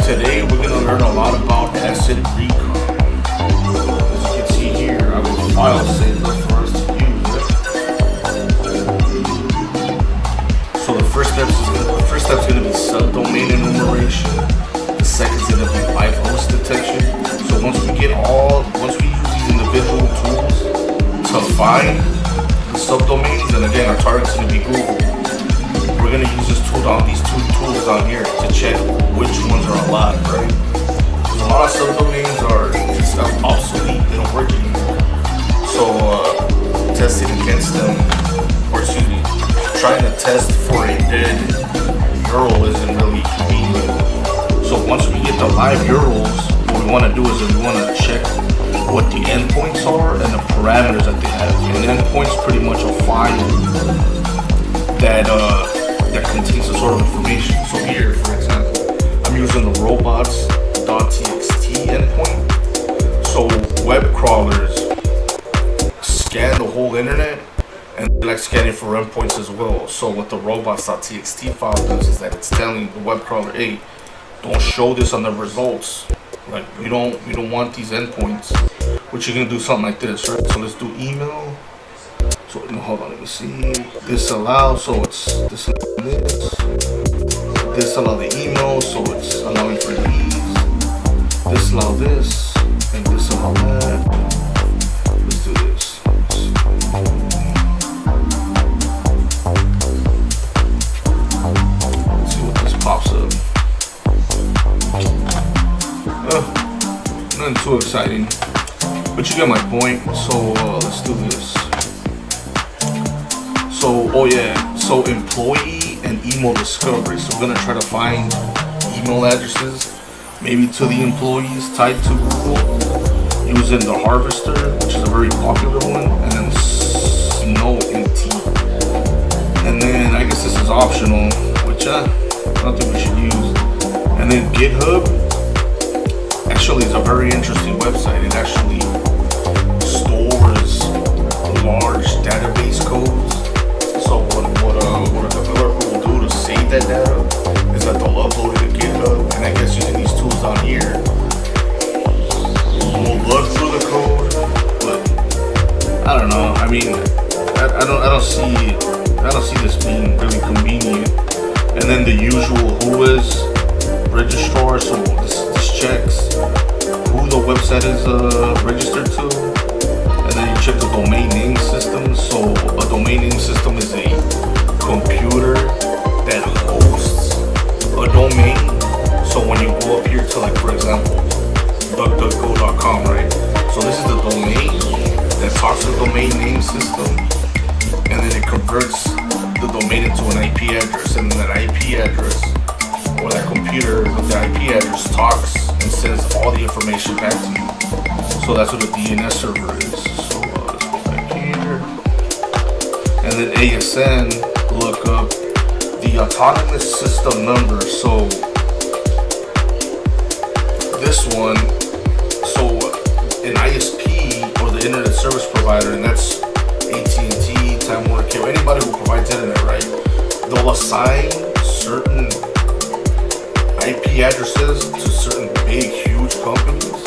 Today we're gonna learn a lot about asset recon. As you can see here, I have a file saved up for us to use. So the first step is gonna be subdomain enumeration. The second is gonna be live host detection. So once we use these individual tools to find the subdomains, and again our target's gonna be Google. We're gonna use these two tools down here to check which ones are alive, right? Because a lot of subdomains are just obsolete; they don't work anymore. So testing against them, or excuse me, trying to test for a dead URL isn't really convenient. So once we get the live URLs, what we want to do is we want to check what the endpoints are and the parameters that they have. And endpoints pretty much a file that contains some sort of information. So here, for example, I'm using the robots.txt endpoint. So web crawlers scan the whole internet and they like scanning for endpoints as well. So what the robots.txt file does is that it's telling the web crawler, hey, don't show this on the results. Like we don't want these endpoints. Which you're gonna do something like this, right? So let's do email. So hold on, let me see. Disallow, so it's this and this. Disallow the email, so it's allowing for these. Disallow this and disallow that. Let's do this. Let's see what this pops up. Nothing too exciting, but you get my point. So let's do this. So, so employee and email discovery. So we're gonna try to find email addresses, maybe to the employees tied to Google, using the Harvester, which is a very popular one, and then SnowInt. And then I guess this is optional, which I don't think we should use. And then GitHub actually is a very interesting website. It actually stores large database codes. So what a developer will do to save that data is that they'll upload it to GitHub, and I guess using these tools down here, we'll look through the code. But I don't know. I mean, I don't see this being really convenient. And then the usual Whois registrar. So this checks who the website is registered to. And then you check the domain name system. So a domain name system is a computer that hosts a domain. So when you go up here to, like, for example, duckduckgo.com, right? So this is the domain that talks to the domain name system, and then it converts the domain into an IP address, and then that IP address, or that computer with the IP address, talks and sends all the information back to you. So that's what a DNS server is. So let's go back here. And then ASN, look up the autonomous system number. So this one, so an ISP or the internet service provider, and that's AT&T, Time Warner Cable, anybody who provides internet, right? They'll assign certain IP addresses to certain big, huge companies.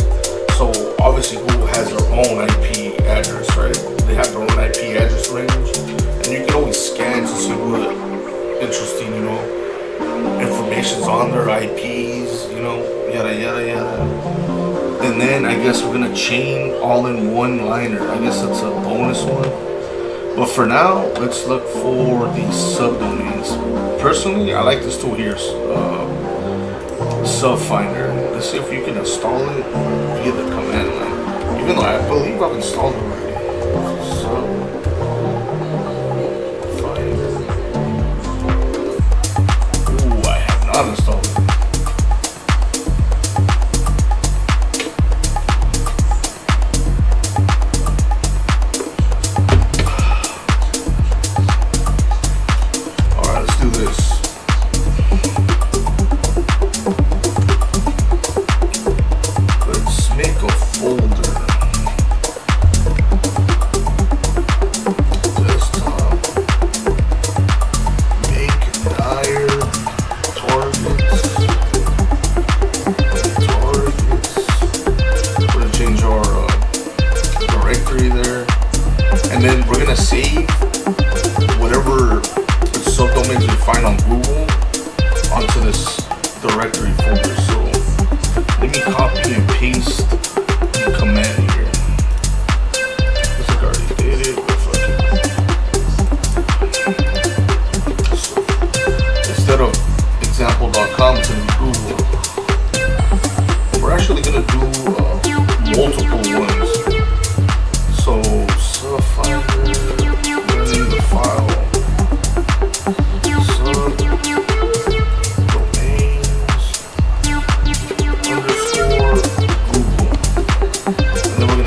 So obviously Google has their own IP address, right? They have their own IP address range, and you can always scan to see what interesting, information's on their IPs, yada yada yada. And then I guess we're gonna chain all in one liner. I guess that's a bonus one. But for now, let's look for the subdomains. Personally, I like this tool here, Subfinder. Let's see if you can install it via the command line. Even though I believe I've installed it already. Subfinder. Ooh, I have not installed it. Alright, let's do this. Desktop. Make dire targets. directory folder. So let me copy and paste the command here. Looks like I already did it, but fuck it. So instead of example.com, it's gonna be Google. We're actually gonna do multiple ones. So subfinder, running the file.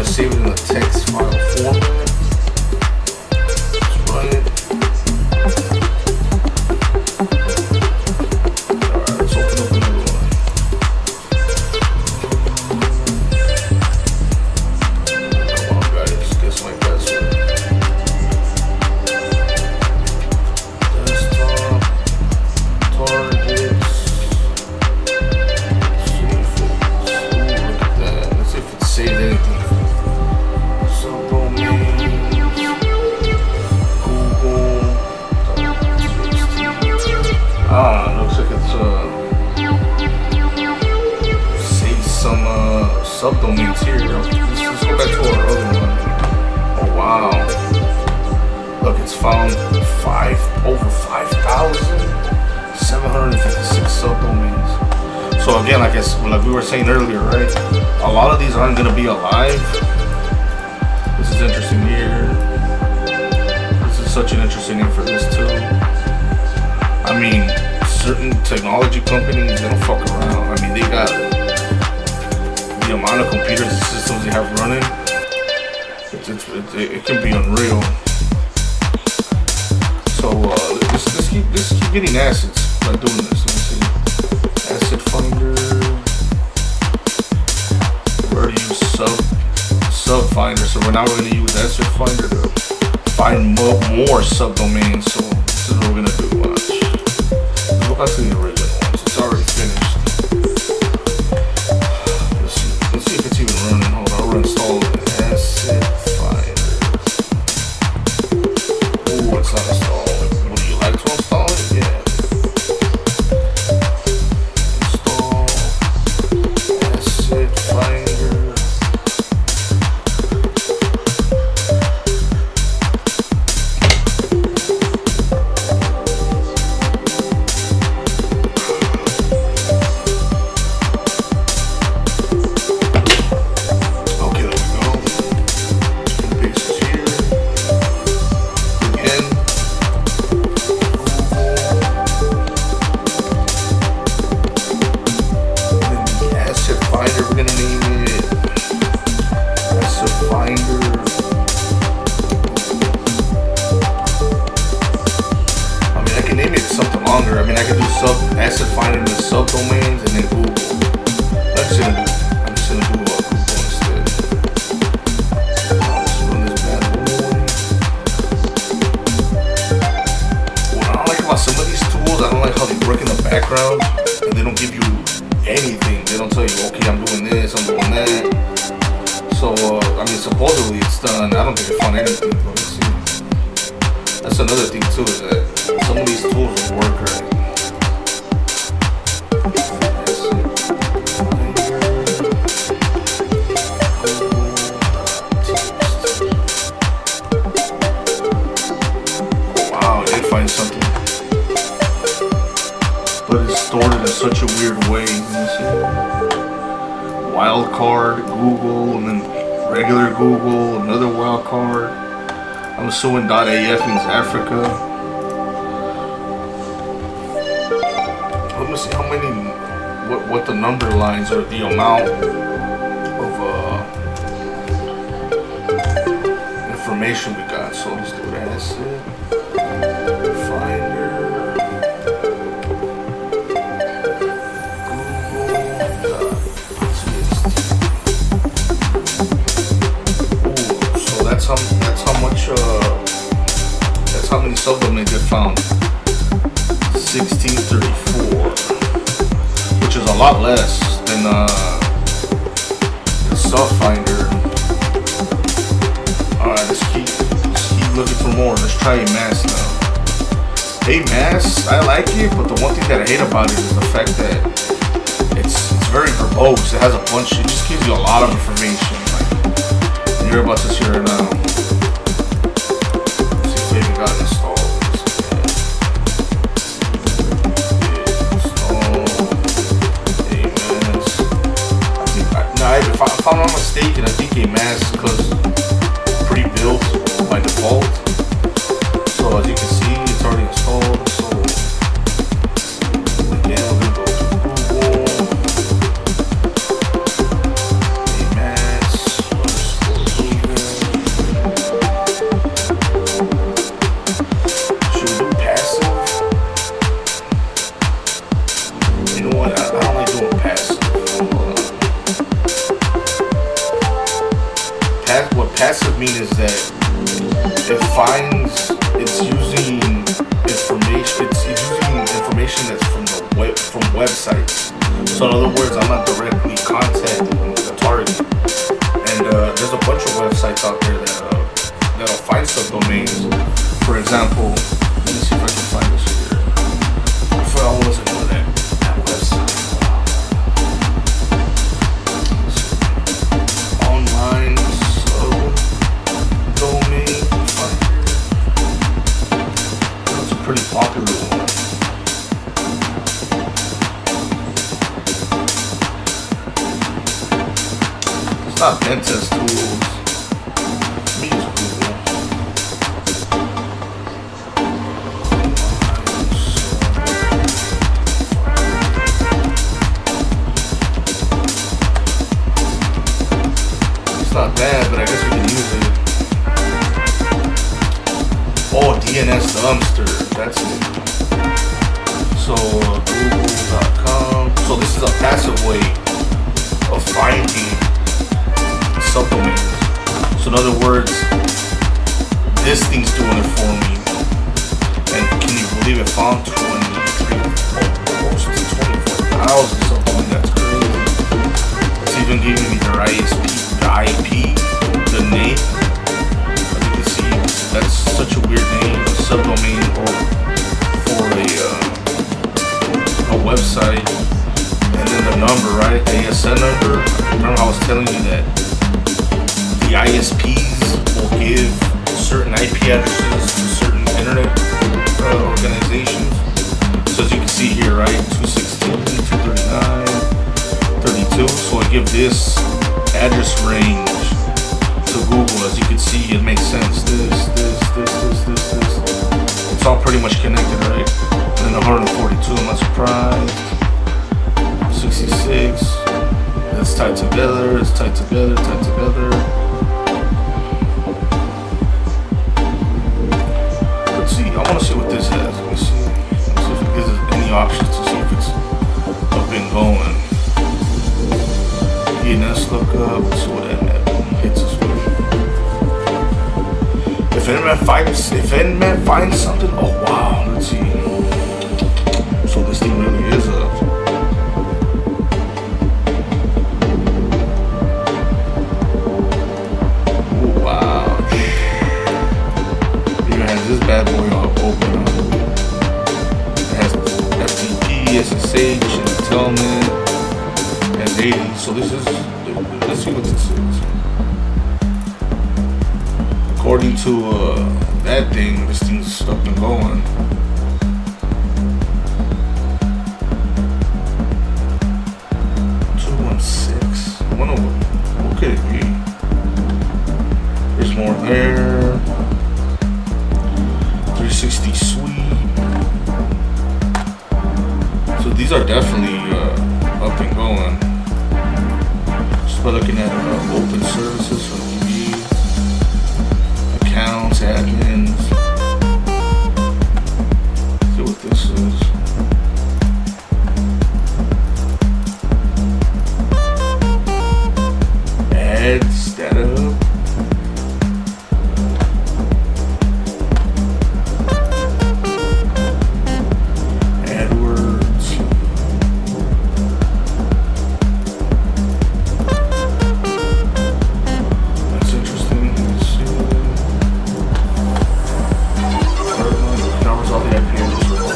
Save it in a text file format. Let's run it. Alright, let's open up another one. Come on, guys, guess my password. Desktop, targets. Let's see if look at that. Let's see if it saved anything. Looks like it's saved some subdomains here. Let's go back to our other one. Oh wow! Look, it's found over 5,756 subdomains. So again, like we were saying earlier, right? A lot of these aren't gonna be alive. This is interesting here. This is such an interesting name for this too. I mean, certain technology companies, they don't fuck around. I mean, they got the amount of computers and systems they have running. It can be unreal. So let's keep getting assets by doing this. Let me see. Asset Finder. We're gonna use sub finder. So now we're gonna use Asset Finder to find more subdomains. So this is what we're gonna do. Watch. Go back to the original ones. It's already finished. Let's see if it's even running. Hold on, I'll install it. Asset Finder. Ooh, it's not installed. Would you like to install it? Yeah. Install Asset Finder. We're gonna name it Asset Finder. I mean, I can name it something longer. I mean, I can do Asset Finder with subdomains and then Google. I'm just gonna do Google instead. Let's run this bad boy. What I don't like about some of these tools, I don't like how they work in the background and they don't give you anything. They don't tell you, okay, I'm doing this, I'm doing that. So, I mean, supposedly it's done. I don't think I found anything. Let me see. That's another thing too, is that some of these tools don't work right. Wow, I did find something. But it's stored in such a weird way. Wildcard, Google, and then regular Google, another wildcard. I'm assuming .af means Africa. Let me see how many, what the number lines are, the amount of information we got. So let's do that. Asset Finder. That's how many subdomains get found. 1634, which is a lot less than the SubFinder. Alright, let's keep looking for more. Let's try AMAS now. AMAS, I like it, but the one thing that I hate about it is the fact that host. It has a bunch. It just gives you a lot of information. Like you're about to see right now. Let's see if they even got it installed. If I'm not mistaken, I think AMAS because pre-built by default. So as you can see, it's already installed. So again, we're gonna go to Google. AMAS. Should we do passive? You know what? I don't like doing passive. What passive means is that it finds, it's using information that's from websites. So in other words, I'm not directly contacting the target. And there's a bunch of websites out there that'll find subdomains. For example, let me see if I can find this here. If I wasn't know that website. Online domain finder. That's a pretty popular one. It's not Pentest Tools. Let me use Google. It's not bad, but I guess we can use it. Oh, DNS Dumpster, that's it. So, Google.com. So this is a passive way of finding subdomains. So in other words, this thing's doing it for me. And can you believe it found almost 24,000 subdomains? That's crazy. It's even giving me their ISP, the IP, the name. That's such a weird name, a subdomain for a website, and then the number, right? The ASN number. Remember, I was telling you that the ISPs will give certain IP addresses to certain internet organizations. So as you can see here, right, 216, 239, 32. So I give this address range to Google. As you can see, it makes sense. This. It's all pretty much connected, right? And then 142, I'm not surprised. 66. It's tied together. Let's see. I want to see what this has. Let me see. Let's see if it gives us any options to see if it's up and going. DNS lookup. Let's see what that hits us with. If Nmap finds something, oh wow, let's see. So this thing really is up. Oh wow. It even has this bad boy open up. It has FTP, SSH, and Telnet, and 80. So this is, let's see what this is. According to that thing, this thing's up and going. I wonder what could it be? There's more there. 360 suite. So these are definitely up and going. Just by looking at open services from accounts, admins. See what this is. Ads, data. AdWords. That's interesting. Let's see. Covers all the IP addresses.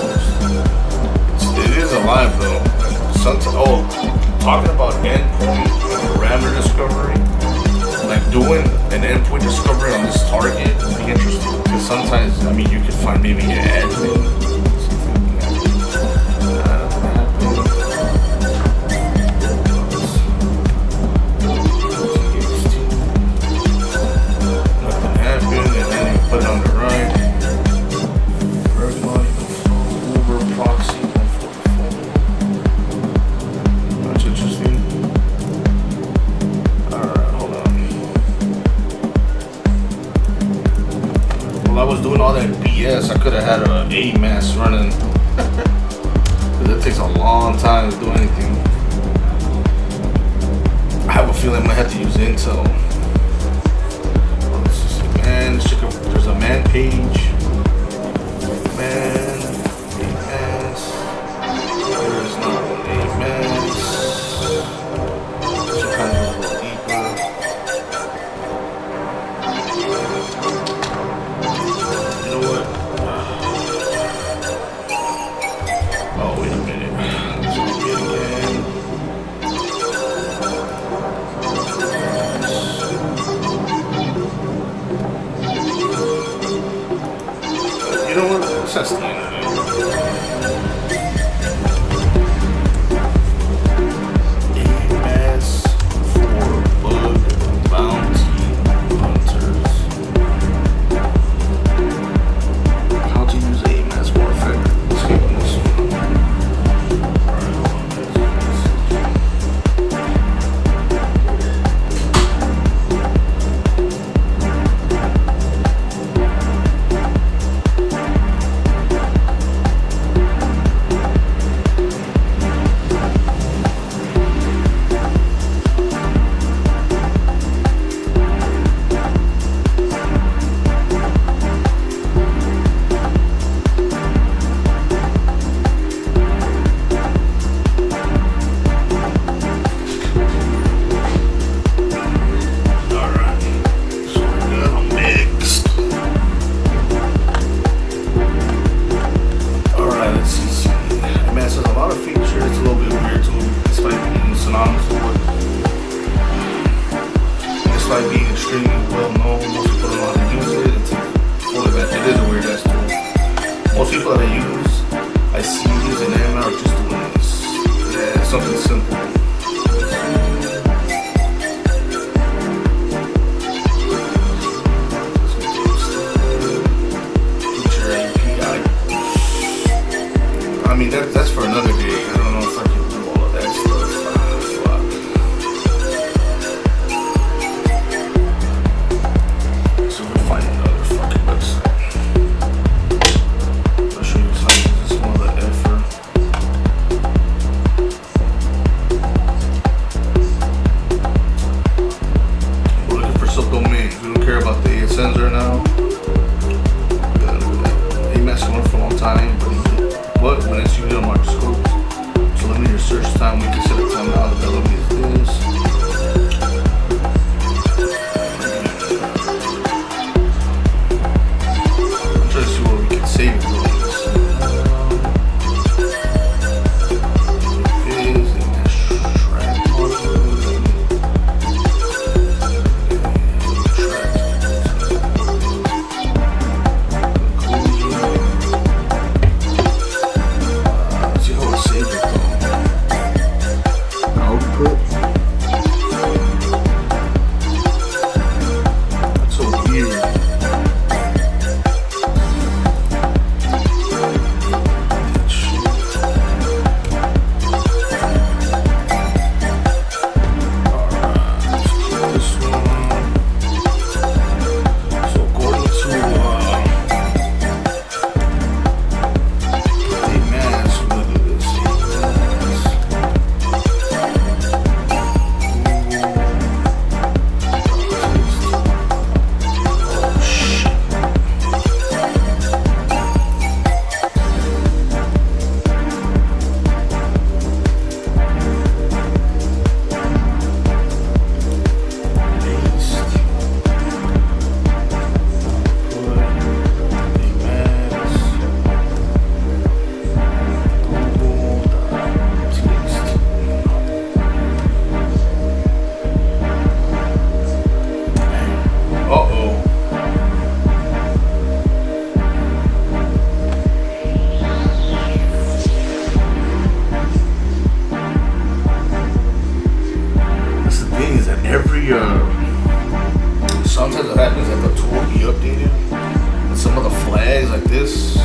It is alive though. Talking about endpoint parameter discovery, like doing an endpoint discovery on this target would be interesting. Because sometimes, I mean, you could find maybe an admin. Put it on the right. Uber proxy. That's interesting. Alright, hold on. While I was doing all that BS, I could have had a AMAS running. Because it takes a long time to do anything. I have a feeling I might have to use Intel. Man, let's check out. There's a man page. Man, AMAS. There's not an AMAS. Should kind of go a little deeper. You know what? Oh, wait a minute. Let's do it again. You know what? Let's test the internet. AMAS for bug bounty hunters. How to use AMAS more effectively. Let's give them this one. Despite being extremely well known, most people don't know how to use it. It's full of that. It is a weird ass tool. Most people that I see using them are just doing this. Yeah, something simple. Feature API. I mean, that's for another day. I don't know if I can do all of that stuff. sometimes what happens that the tool will be updated. And some of the flags like this,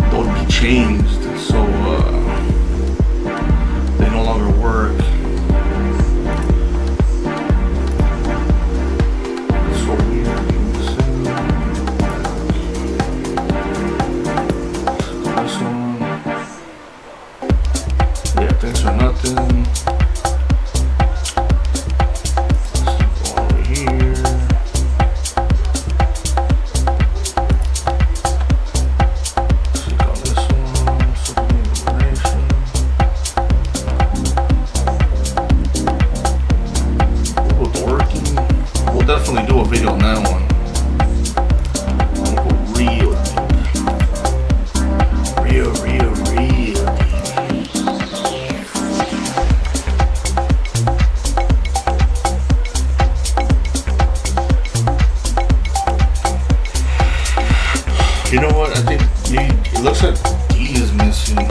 they'll be changed. So they no longer work. It's so weird. This one. Yeah, thanks for nothing. Definitely do a video on that one. Real deep. You know what? I think it looks like D is missing.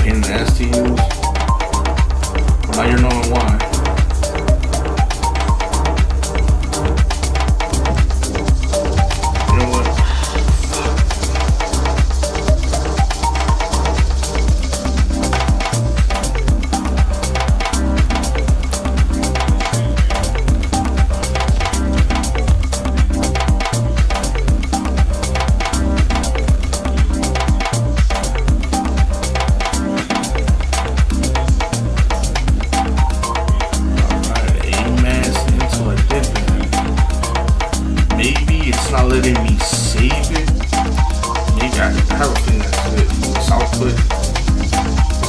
Nasty use. Well, now you're knowing why. You know what? It's not letting me save it. Maybe I have a feeling that's it. This output is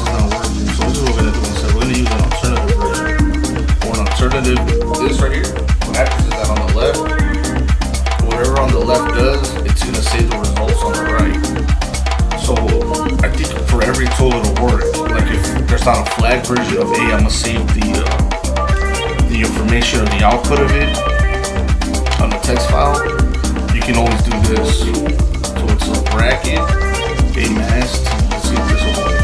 not working. So this is what we're gonna do instead. We're gonna use an alternative version. Or an alternative, this right here. What happens is that on the left, whatever on the left does, it's gonna save the results on the right. So I think for every tool it'll work. Like if there's not a flag version of A, I'm gonna save the information or the output of it on the text file. You can always do this. So it's a bracket, a mask. Let's see if this will work.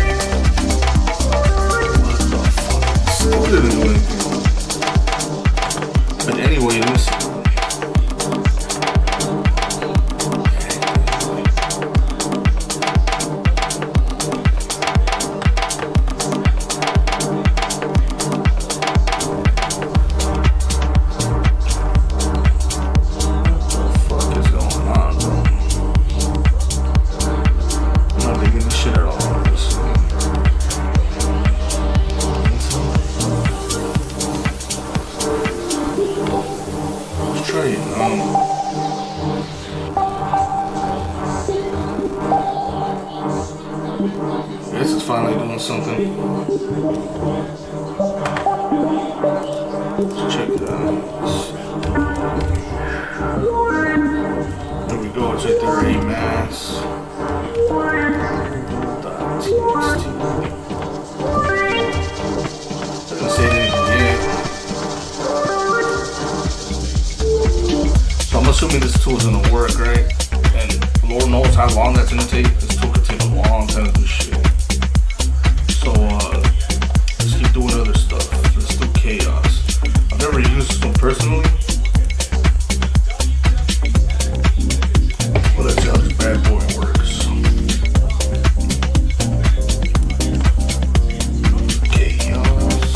What the fuck? Still didn't do anything. But anyway, let me see. This is finally doing something. Let's check it out. There we go, it's right there, a mass. Doesn't say anything yet. So I'm assuming this tool is gonna work, right? And Lord knows how long that's gonna take. This tool could take a long time to do shit. So let's keep doing other stuff. Let's do chaos. I've never used this one personally. But let's see how this bad boy works. Chaos.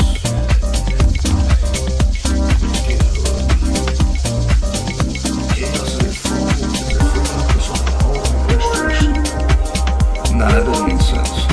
Chaos is free. Nah, that doesn't make sense.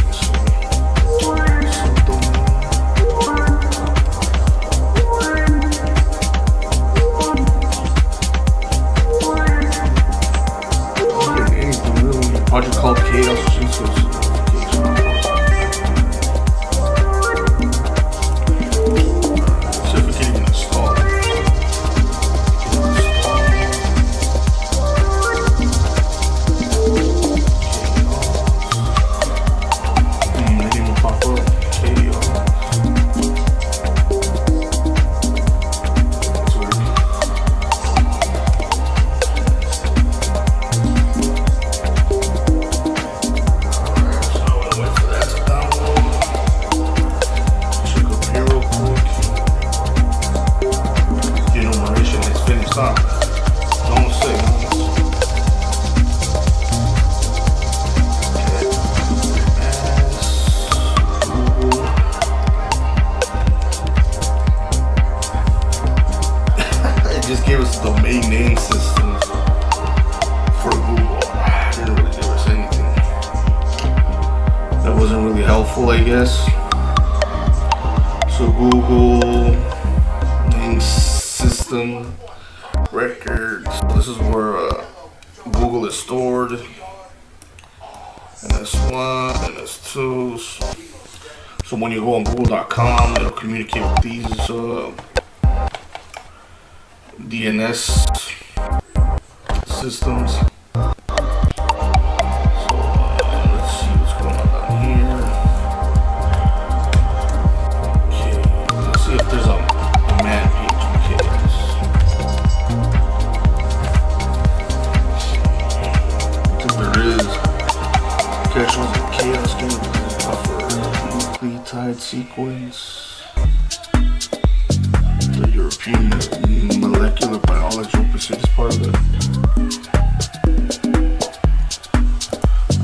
useful, I guess. So Google name system records. So this is where Google is stored. And that's one, and that's two. So when you go on Google.com, it'll communicate with these DNS systems. Chaos game offer nucleotide sequence. The European Molecular Biology Open Source is part of it.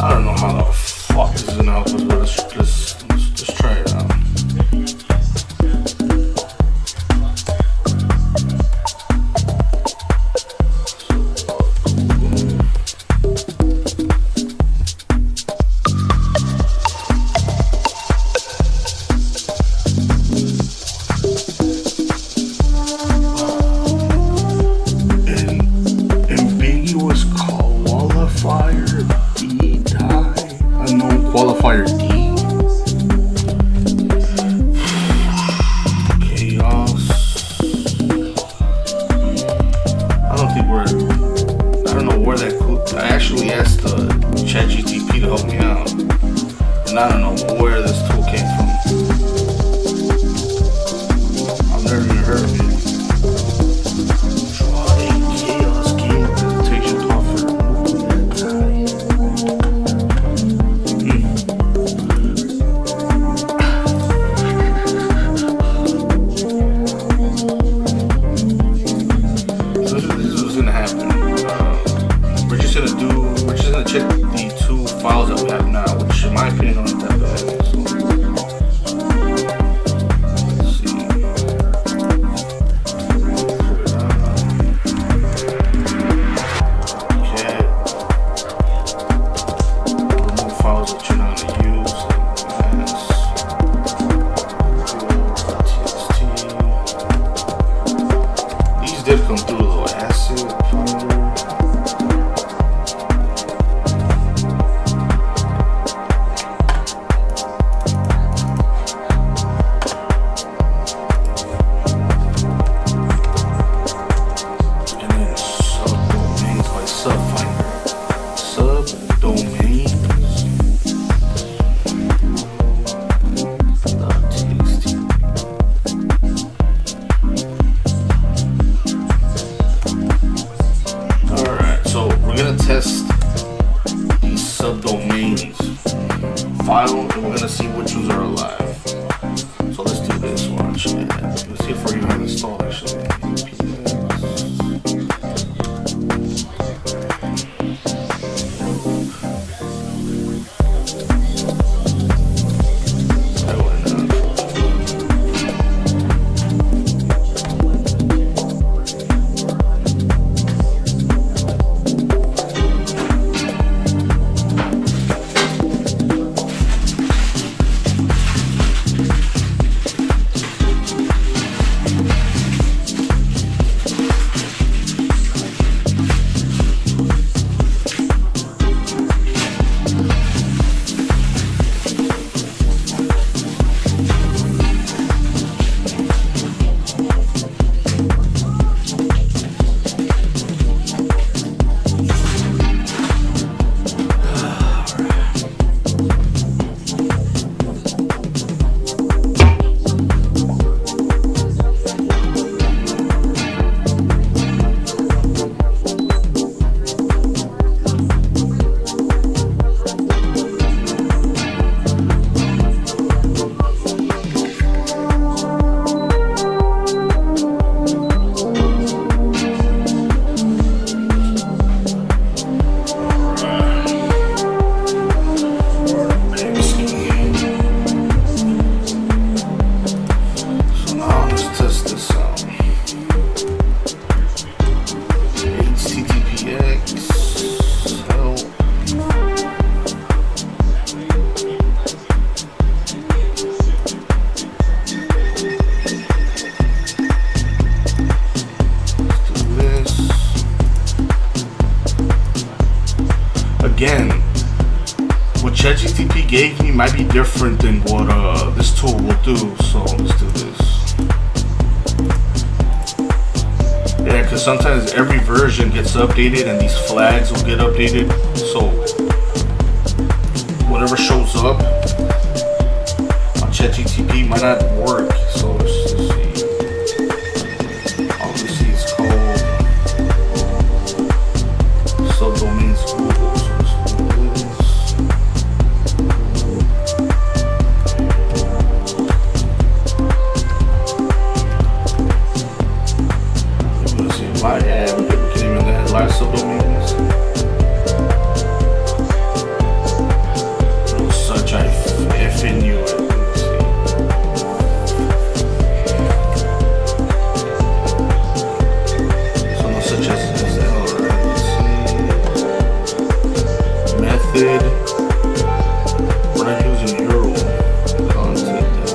I don't know how the fuck this is gonna help us, but let's try it out. Qualifier D. Chaos. I don't know where that could. I actually asked ChatGPT to help me out, and I don't know where this tool came from. I've never even heard of it. Draw a chaos game presentation offer. We're just gonna check the two files that we have now, which in my opinion aren't that bad. So, let's see. Okay. Remove files that you're not gonna use. TXT. These did come through though. Acid Finder. Test these subdomains file, and we're gonna see which ones are alive. So let's do this. Watch. Let's see if we're even installed actually. again, what ChatGPT gave me might be different than what this tool will do. So let's do this. Yeah, because sometimes every version gets updated and these flags will get updated. So whatever shows up on ChatGPT might not work. So let's see. Obviously, it's called subdomains Google. So let's do this. Let's see. Yeah, we can even add live subdomains. I effing knew it. Let's see. So such as SL, right? Let's see. Method. We're not using Euro. Content.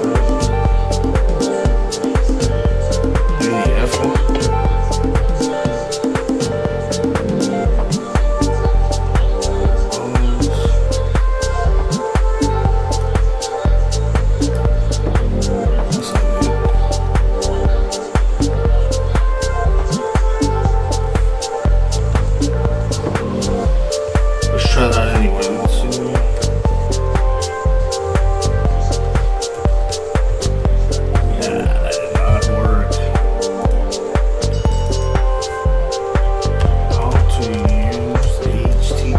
UEF. Try that anyway. Let's see. Yeah, that did not work. How to use the HTTP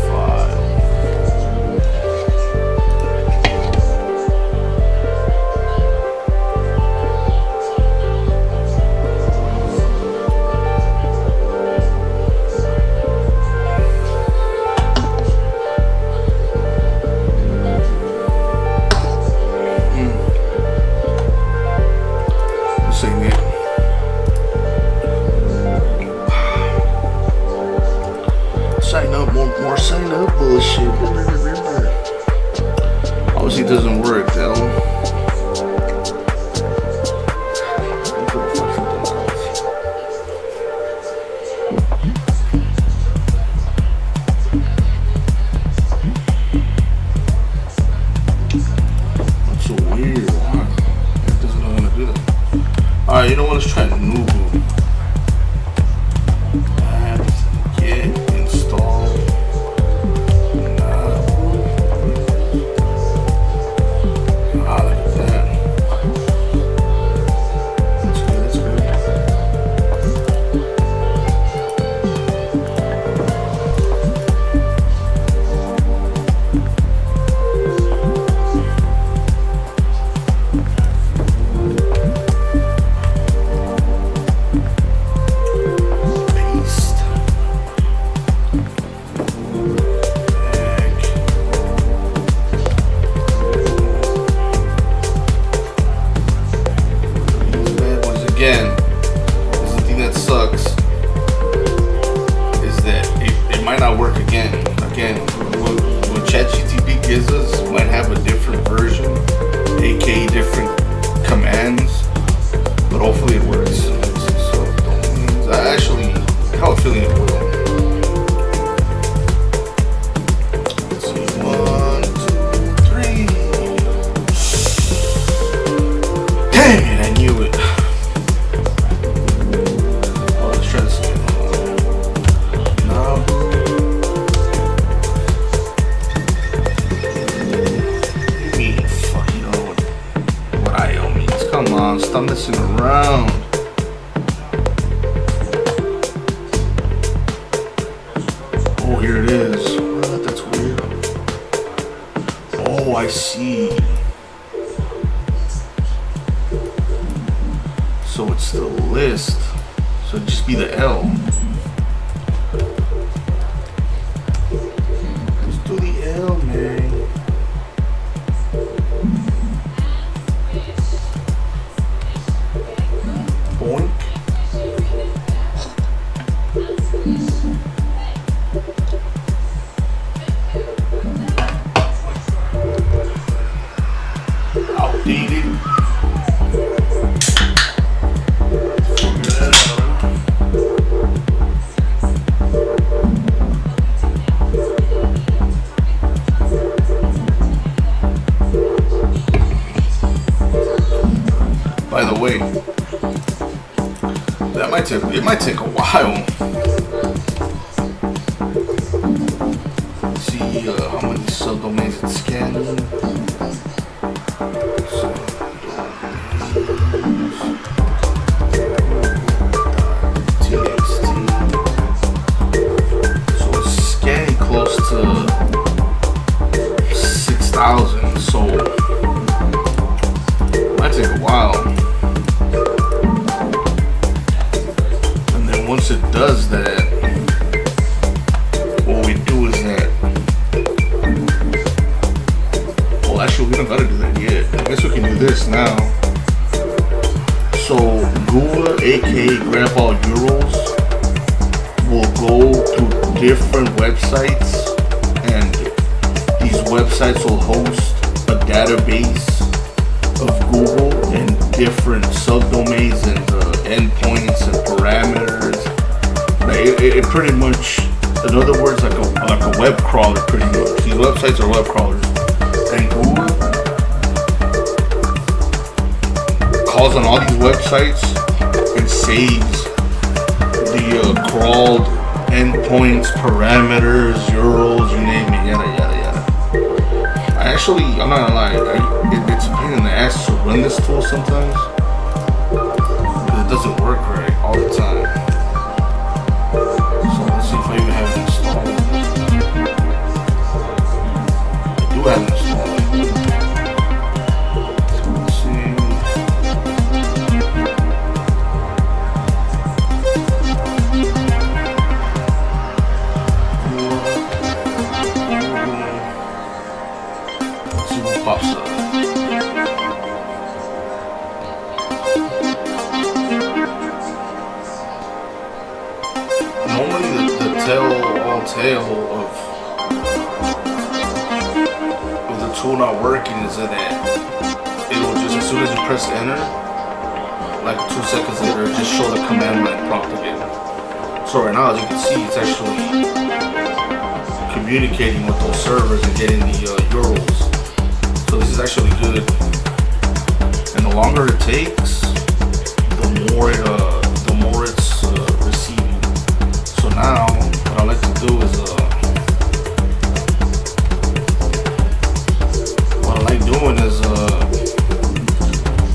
file. Sign up, more sign up bullshit. Obviously it doesn't work though. That's so weird. It doesn't know how to do that. Alright, you know what? Let's try Nubu. Again, this is the thing that sucks is that it might not work again. Again, what ChatGPT gives us might have a different version, aka different commands, but hopefully it works. So I actually have a feeling it will. Let's see, 1, 2, 3. Dang it, I knew it. Come on, stop messing around. Oh, here it is. What? That's weird. Oh, I see. So it's the list. So it'd just be the L. Let's do the L, man. Boink. Outdated. It might take a while. Let's see how many subdomains it's scanning. So it's scanning close to 6,000. So it might take a while. Once it does that, what we do is that, well, actually we don't gotta do that yet. I guess we can do this now. So Google, aka Grab All URLs, will go to different websites, and these websites will host a database of Google and different subdomains and endpoints and parameters. It pretty much, in other words, like a web crawler, pretty much. These websites are web crawlers, and Google calls on all these websites and saves the crawled endpoints, parameters, URLs, you name it, yada yada yada. I'm not gonna lie, it's a pain in the ass to run this tool sometimes. It doesn't work right all the time. So let's see if I even have it installed. I do have it installed. Let's see. Let's see what pops up. Normally the tell of the tool not working is that it will just, as soon as you press enter, like 2 seconds later, it just show the command line prompt again. So right now, as you can see, it's actually communicating with those servers and getting the URLs. So this is actually good. And the longer it takes, the more it's receiving. So now, what I like to do is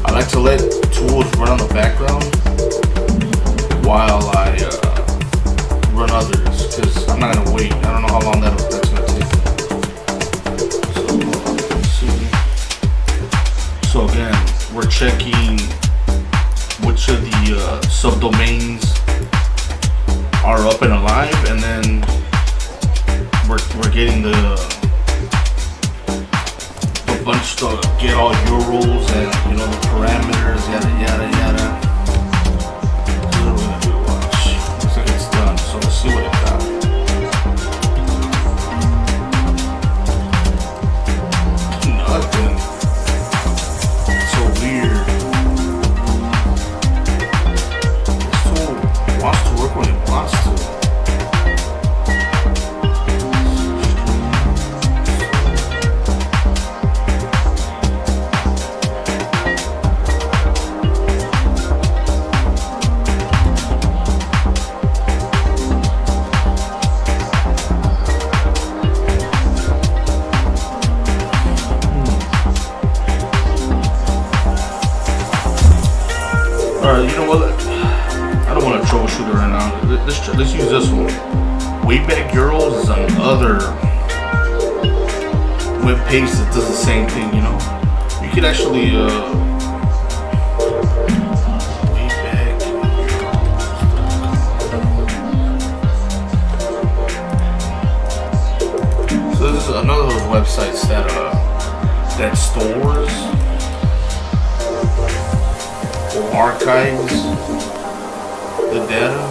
I like to let tools run on the background while I run others, because I'm not gonna wait. I don't know how long that's gonna take. So let's see. So again, we're checking which of the subdomains are up and alive, and then we're getting the bunch to get all URLs and, you know, the parameters, yada yada yada. So what we're gonna do, watch. Looks like it's done. So let's see what it got. Nothing. It's so weird. This tool wants to work when it wants to. Alright, you know what? I don't want to troubleshoot it right now. Let's use this one. Wayback URLs is another web page that does the same thing, you know. You could actually Wayback. So this is another of those websites that stores or archives the data.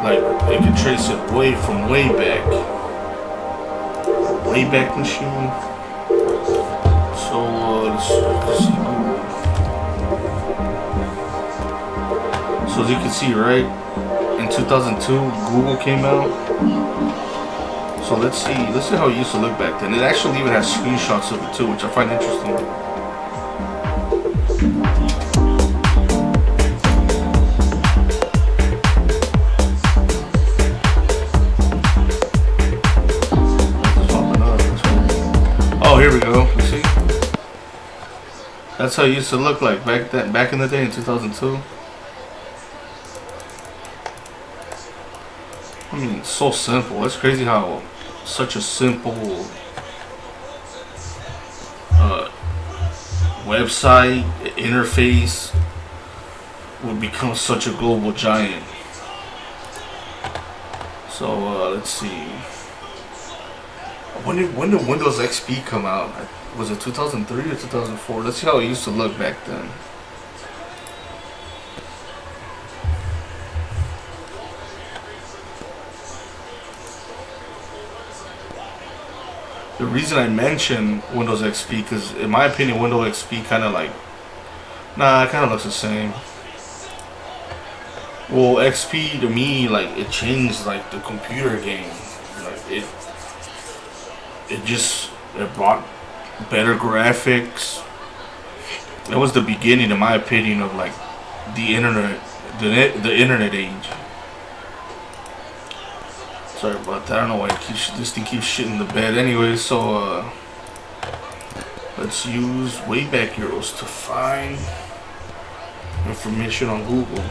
Like, it can trace it way from Wayback Machine. So let's see Google. So as you can see, right, in 2002 Google came out. So let's see how it used to look back then. It actually even has screenshots of it too, which I find interesting. Oh, here we go. You see? That's how it used to look like back in the day in 2002. I mean, it's so simple. It's crazy how such a simple website interface would become such a global giant. So let's see. When did Windows XP come out? Was it 2003 or 2004? Let's see how it used to look back then. The reason I mention Windows XP, because in my opinion, Windows XP kind of like, it kind of looks the same. Well, XP to me, like, it changed like the computer game. Like it brought better graphics. It was the beginning, in my opinion, of like the internet, the internet age. Sorry about that. I don't know why this thing keeps shitting the bed. Anyway, so let's use Wayback Heroes to find information on Google.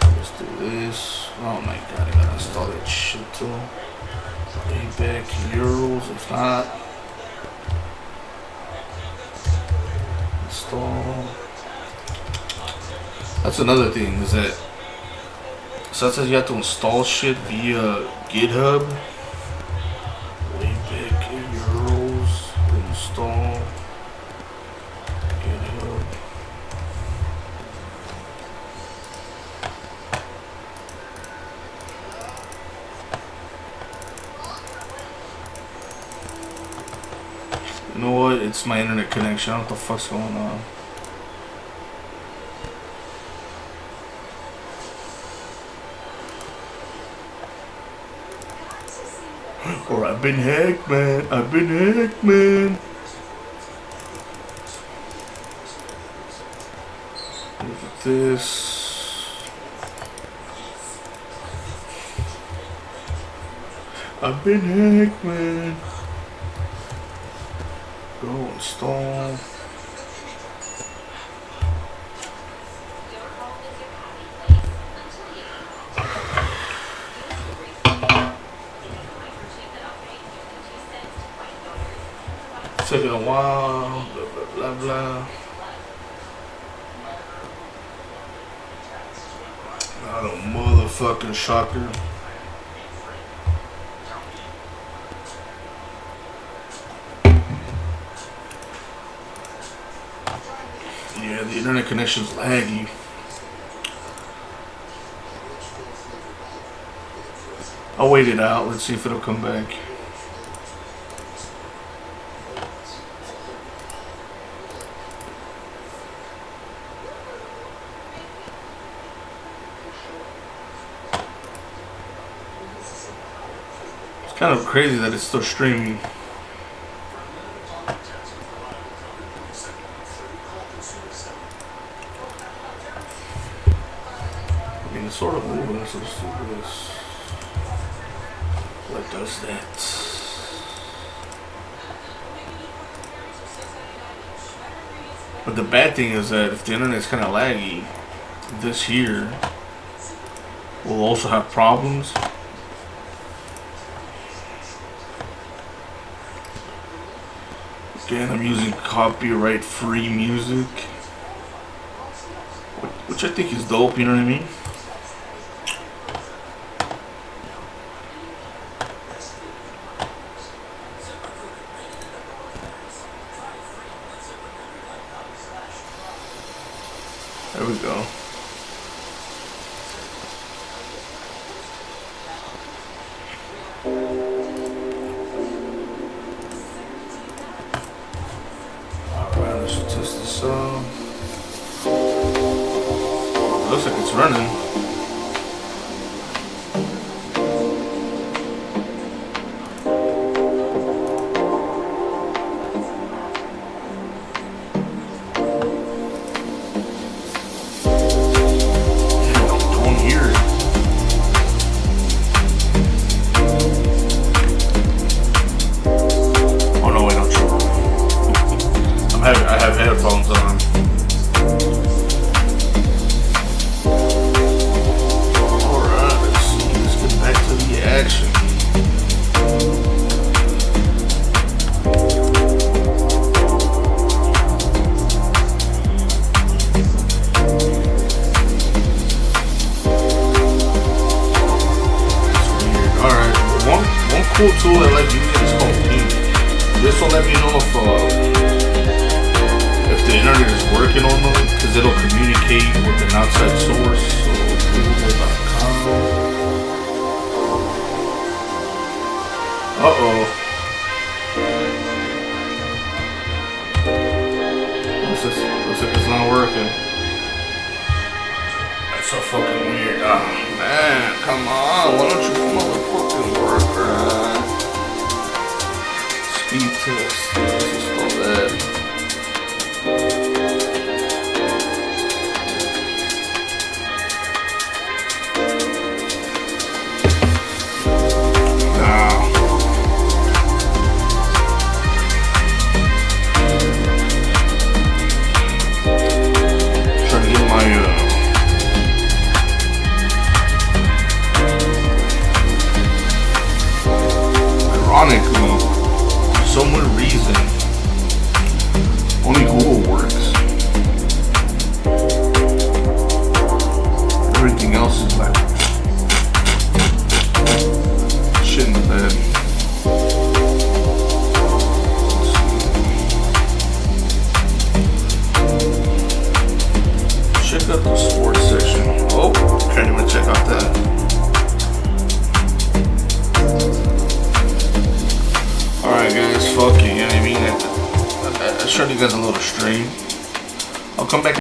Let's do this. Oh my god, I gotta install that shit too. Wayback Heroes. If not, install. That's another thing, is that sometimes you have to install shit via GitHub. Wayback Heroes, install GitHub. You know what? It's my internet connection. I don't know what the fuck's going on. Or I've been hacked, man. I've been hacked, man. Look at this. I've been hacked, man. Go install. Taking a while, blah blah blah blah. Not a motherfucking shocker. Yeah, the internet connection's laggy. I'll wait it out. Let's see if it'll come back. Kind of crazy that it's still streaming. I mean, it's sort of moving, so let's do this. What does that? But the bad thing is that if the internet's kind of laggy, this here will also have problems. Again, I'm using copyright-free music, which I think is dope, you know what I mean? There we go. looks like it's running. Don't hear it. Oh no, wait, I'm sure. I have headphones on. Action. Alright, one cool tool I like using is called Ping. This will let me know if the internet is working or not, because it'll communicate with an outside source. So google.com. Uh-oh. Looks like it's not working. That's so fucking weird. Oh, man, come on. Why don't you motherfucking work, right? Speed test. Let's install that. Ironically, for some weird reason, only Google works. Everything else is like shit in the bed. Check out the sports section. Oh, can't even check out that. Alright guys, fuck you, you know what I mean? I showed you guys a little stream. I'll come back.